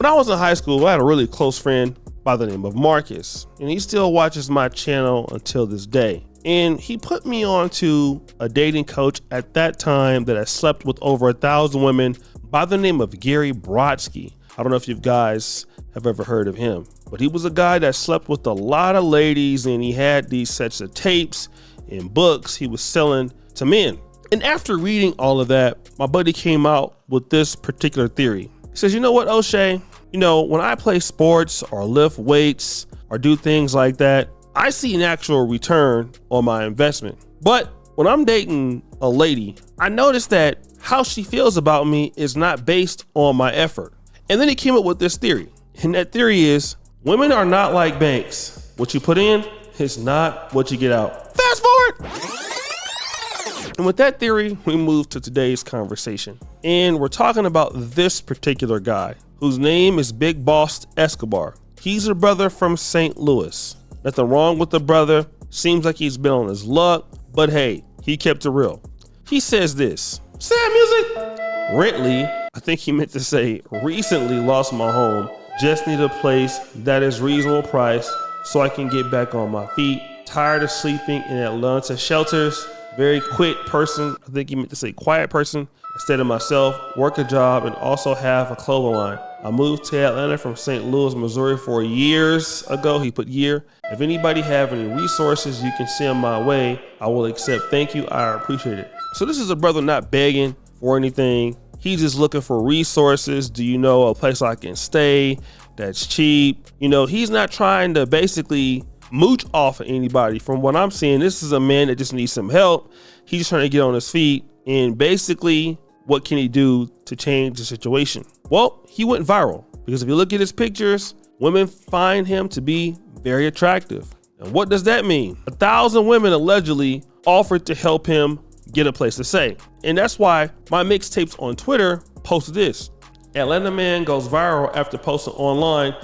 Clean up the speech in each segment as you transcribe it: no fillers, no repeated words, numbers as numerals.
When I was in high school, I had a really close friend by the name of Marcus, and he still watches my channel until this day. And he put me on to a dating coach at that time that I slept with over 1,000 women by the name of Gary Brodsky. I don't know if you guys have ever heard of him, but he was a guy that slept with a lot of ladies, and he had these sets of tapes and books he was selling to men. And after reading all of that, my buddy came out with this particular theory. He says, you know what, O'Shea? When I play sports or lift weights or do things like that, I see an actual return on my investment. But when I'm dating a lady, I notice that how she feels about me is not based on my effort. And then he came up with this theory. And that theory is women are not like banks. What you put in is not what you get out. Fast forward. And with that theory, we move to today's conversation. And we're talking about this particular guy whose name is Big Boss Escobar. He's a brother from St. Louis. Nothing wrong with the brother. Seems like he's been on his luck, but hey, he kept it real. He says this, sad music. Rently, I think he meant to say recently lost my home. Just need a place that is reasonable price so I can get back on my feet. Tired of sleeping in Atlanta shelters. Very quick person. I think he meant to say quiet person. Instead of myself, work a job and also have a clothing line. I moved to Atlanta from St. Louis, Missouri 4 years ago. He put year. If anybody have any resources you can send my way, I will accept. Thank you. I appreciate it. So this is a brother not begging for anything. He's just looking for resources. Do you know a place I can stay that's cheap? He's not trying to basically mooch off of anybody. From what I'm seeing, this is a man that just needs some help. He's trying to get on his feet, and basically, what can he do to change the situation? Well, he went viral because if you look at his pictures, women find him to be very attractive. And what does that mean? 1,000 women allegedly offered to help him get a place to stay. And that's why my mixtapes on Twitter posted this. Atlanta man goes viral after posting online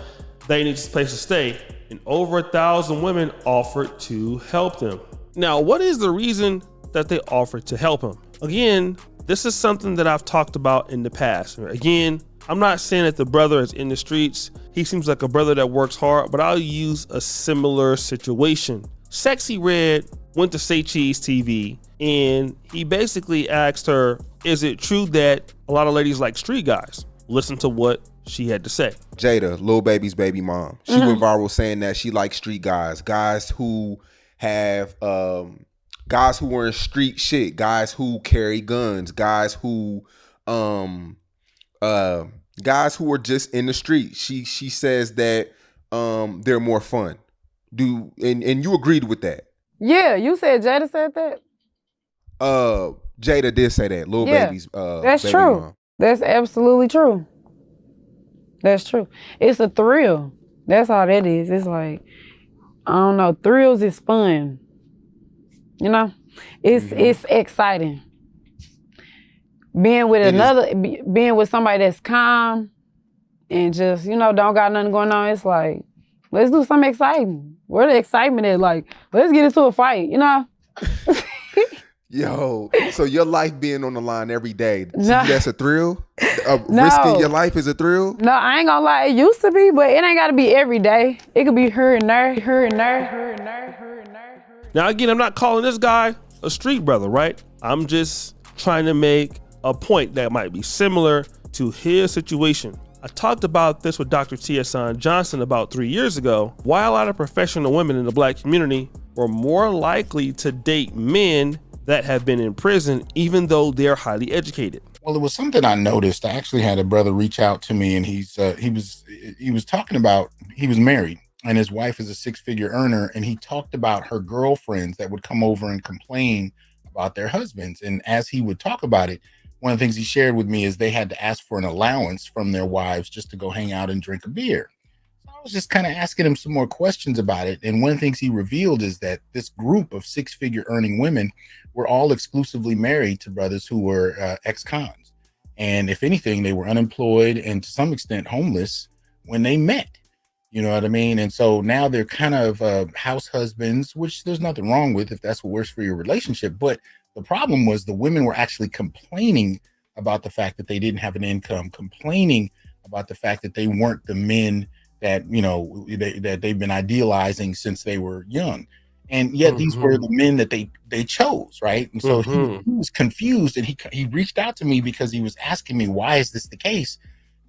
they need a place to stay, and over 1,000 women offered to help them. Now, what is the reason that they offered to help him? Again, this is something that I've talked about in the past. Again, I'm not saying that the brother is in the streets. He seems like a brother that works hard, but I'll use a similar situation. Sexy Red went to Say Cheese TV, and he basically asked her, is it true that a lot of ladies like street guys? Listen to what she had to say. Jada, Lil Baby's baby mom. She went viral saying that she likes street guys who have, guys who are in street shit, guys who carry guns, guys who are just in the street. She says that they're more fun. And you agreed with that? Yeah, you said Jada said that? Jada did say that. Lil Baby's that's baby true. mom. That's absolutely true. That's true. It's a thrill. That's all that is. It's like, I don't know, thrills is fun. It's exciting. Being with somebody that's calm and just, don't got nothing going on, it's like, let's do something exciting. Where the excitement is, like, let's get into a fight, Yo, so your life being on the line every day, No. that's a thrill? No. Risking your life is a thrill? No, I ain't gonna lie, it used to be, but it ain't gotta be every day. It could be here and there, here and there, here and there, here and there. Now, again, I'm not calling this guy a street brother, right? I'm just trying to make a point that might be similar to his situation. I talked about this with Dr. T.S. Johnson about 3 years ago, why a lot of professional women in the Black community were more likely to date men that have been in prison, even though they're highly educated. Well, it was something I noticed. I actually had a brother reach out to me, and he was talking about, he was married and his wife is a six-figure earner, and he talked about her girlfriends that would come over and complain about their husbands. And as he would talk about it, one of the things he shared with me is they had to ask for an allowance from their wives just to go hang out and drink a beer. So I was just kind of asking him some more questions about it. And one of the things he revealed is that this group of six-figure earning women were all exclusively married to brothers who were ex-cons. And if anything, they were unemployed and to some extent homeless when they met. You know what I mean? And so now they're kind of house husbands, which there's nothing wrong with if that's what works for your relationship. But the problem was the women were actually complaining about the fact that they didn't have an income, complaining about the fact that they weren't the men that, you know, that they've been idealizing since they were young. And yet these were the men that they chose, right? And so he was confused, and he reached out to me because he was asking me, why is this the case?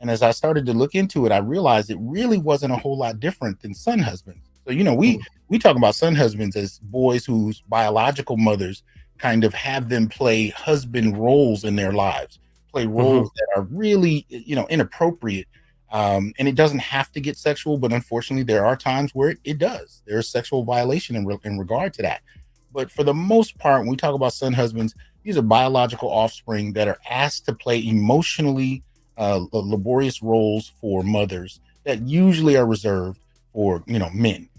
And as I started to look into it, I realized it really wasn't a whole lot different than son husbands. So, you know, we talk about son husbands as boys whose biological mothers kind of have them play husband roles in their lives, play roles that are really, you know, inappropriate. And it doesn't have to get sexual, but unfortunately there are times where it does. There's sexual violation in regard to that. But for the most part, when we talk about son husbands, these are biological offspring that are asked to play emotionally laborious roles for mothers that usually are reserved for, you know, men.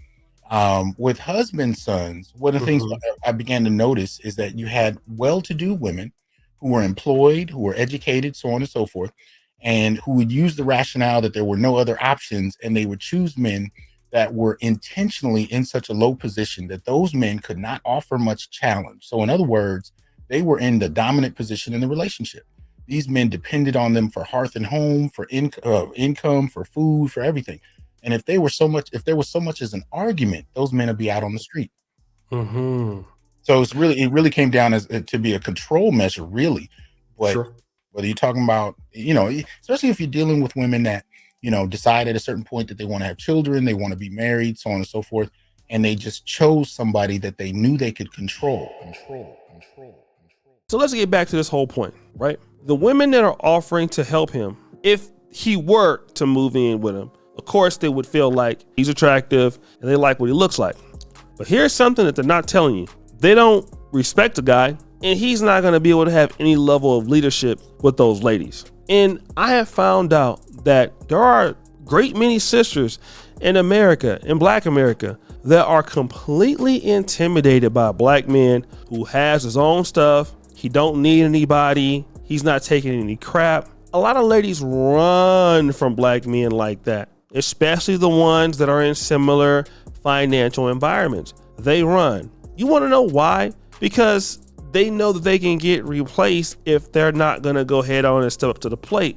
With husband sons, one of the things I began to notice is that you had well-to-do women who were employed, who were educated, so on and so forth, and who would use the rationale that there were no other options, and they would choose men that were intentionally in such a low position that those men could not offer much challenge. So in other words, they were in the dominant position in the relationship. These men depended on them for hearth and home, for income, for food, for everything. And if there was so much as an argument, those men would be out on the street. So it really came down as to be a control measure, really. But whether you're talking about, you know, especially if you're dealing with women that, you know, decide at a certain point that they want to have children, they want to be married, so on and so forth, and they just chose somebody that they knew they could control. So let's get back to this whole point, right? The women that are offering to help him, if he were to move in with him, of course, they would feel like he's attractive and they like what he looks like. But here's something that they're not telling you. They don't respect the guy, and he's not going to be able to have any level of leadership with those ladies. And I have found out that there are great many sisters in America, in Black America, that are completely intimidated by a black man who has his own stuff. He don't need anybody. He's not taking any crap. A lot of ladies run from black men like that, especially the ones that are in similar financial environments. They run. You want to know why? Because they know that they can get replaced if they're not going to go head on and step up to the plate.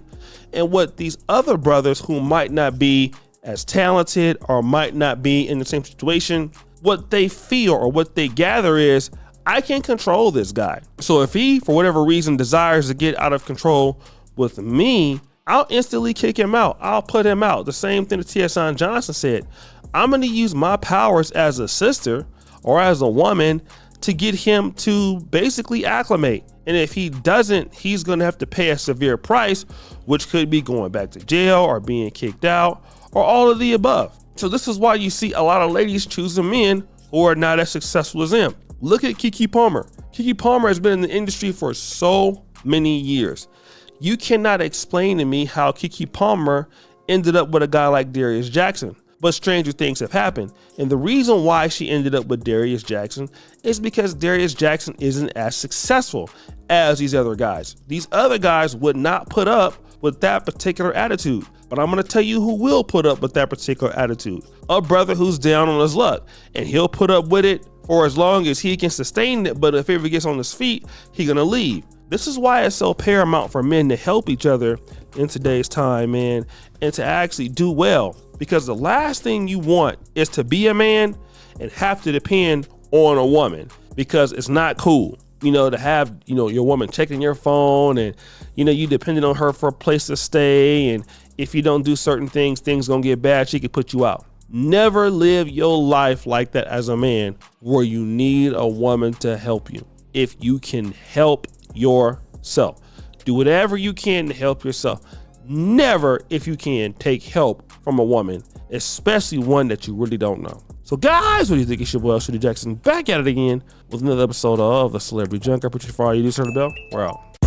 And what these other brothers who might not be as talented or might not be in the same situation, what they feel or what they gather is, I can control this guy. So if he, for whatever reason, desires to get out of control with me, I'll instantly kick him out. I'll put him out. The same thing that T.S. Johnson said. I'm going to use my powers as a sister or as a woman to get him to basically acclimate. And if he doesn't, he's going to have to pay a severe price, which could be going back to jail or being kicked out or all of the above. So this is why you see a lot of ladies choosing men who are not as successful as him. Look at Keke Palmer. Keke Palmer has been in the industry for so many years. You cannot explain to me how Keke Palmer ended up with a guy like Darius Jackson. But stranger things have happened. And the reason why she ended up with Darius Jackson is because Darius Jackson isn't as successful as these other guys. These other guys would not put up with that particular attitude. But I'm going to tell you who will put up with that particular attitude. A brother who's down on his luck. And he'll put up with it for as long as he can sustain it. But if he ever gets on his feet, he's going to leave. This is why it's so paramount for men to help each other in today's time, man, and to actually do well. Because the last thing you want is to be a man and have to depend on a woman, because it's not cool, you know, to have, you know, your woman checking your phone and, you know, you depending on her for a place to stay. And if you don't do certain things, things gonna get bad. She could put you out. Never live your life like that as a man where you need a woman to help you. If you can help yourself, do whatever you can to help yourself. Never, if you can, take help from a woman, especially one that you really don't know. So guys, what do you think? It's your boy Shooty Jackson back at it again with another episode of the Celebrity Junk. I appreciate you for all you do, Sir the Bell. We're out.